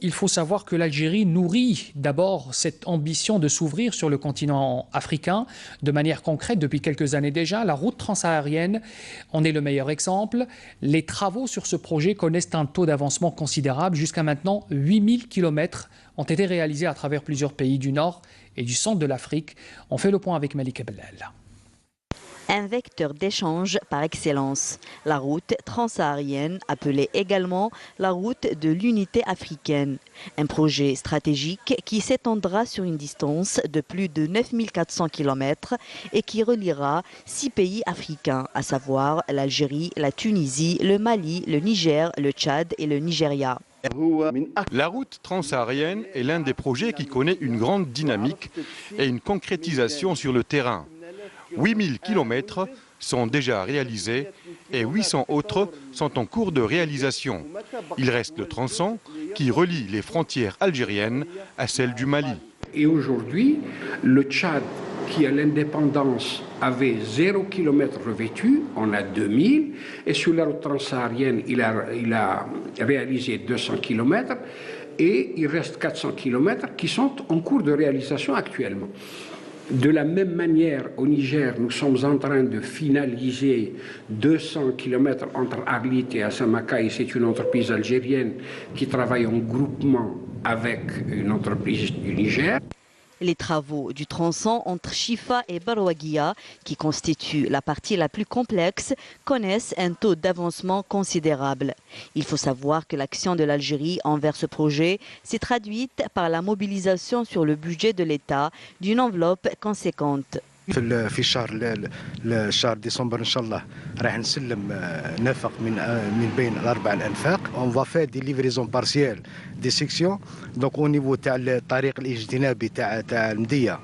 Il faut savoir que l'Algérie nourrit d'abord cette ambition de s'ouvrir sur le continent africain de manière concrète depuis quelques années déjà. La route transsaharienne en est le meilleur exemple. Les travaux sur ce projet connaissent un taux d'avancement considérable. Jusqu'à maintenant, 8000 km ont été réalisés à travers plusieurs pays du nord et du centre de l'Afrique. On fait le point avec Malika Bellal. Un vecteur d'échange par excellence. La route transsaharienne, appelée également la route de l'unité africaine. Un projet stratégique qui s'étendra sur une distance de plus de 9400 km et qui reliera 6 pays africains, à savoir l'Algérie, la Tunisie, le Mali, le Niger, le Tchad et le Nigeria. La route transsaharienne est l'un des projets qui connaît une grande dynamique et une concrétisation sur le terrain. 8000 km sont déjà réalisés et 800 autres sont en cours de réalisation. Il reste le tronçon qui relie les frontières algériennes à celles du Mali. Et aujourd'hui, le Tchad, qui à l'indépendance avait 0 km revêtu, on a 2000. Et sur la route transsaharienne, il a réalisé 200 km. Et il reste 400 km qui sont en cours de réalisation actuellement. De la même manière, au Niger, nous sommes en train de finaliser 200 km entre Arlit et Assamaka. Et c'est une entreprise algérienne qui travaille en groupement avec une entreprise du Niger. Les travaux du tronçon entre Chifa et Barouaguia, qui constitue la partie la plus complexe, connaissent un taux d'avancement considérable. Il faut savoir que l'action de l'Algérie envers ce projet s'est traduite par la mobilisation sur le budget de l'État d'une enveloppe conséquente. في الشهر ديسمبر ان شاء الله راح نسلم نفق من بين الاربع الانفاق. On va faire des livraisons partielles des sections donc au niveau تاع الطريق الاجتنابي تاع المديه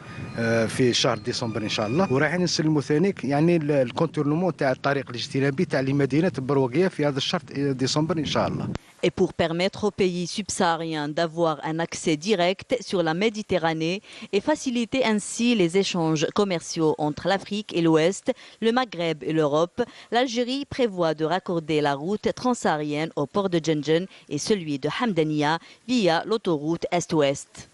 في شهر ديسمبر ان شاء الله وراح نسلموا ثانيك يعني الكونتورنمون تاع الطريق الاجتنابي تاع لمدينه بروقيه في هذا الشهر ديسمبر ان شاء الله. Et pour permettre aux pays subsahariens d'avoir un accès direct sur la Méditerranée et faciliter ainsi les échanges commerciaux entre l'Afrique et l'Ouest, le Maghreb et l'Europe, l'Algérie prévoit de raccorder la route transsaharienne au port de Djenjen et celui de Hamdania via l'autoroute Est-Ouest.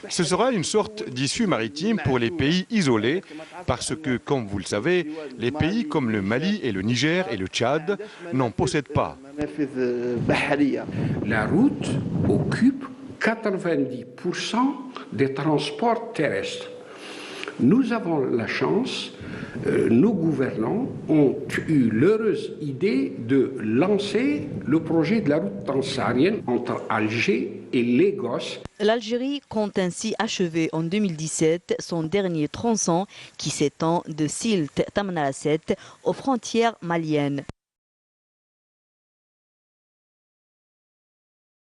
Ce sera une sorte d'issue maritime pour les pays isolés parce que, comme vous le savez, les pays comme le Mali et le Niger et le Tchad n'en possèdent pas. La route occupe 90% des transports terrestres. Nous avons la chance, nos gouvernants ont eu l'heureuse idée de lancer le projet de la route transsaharienne entre Alger et Lagos. L'Algérie compte ainsi achever en 2017 son dernier tronçon qui s'étend de Silt Tamanrasset aux frontières maliennes.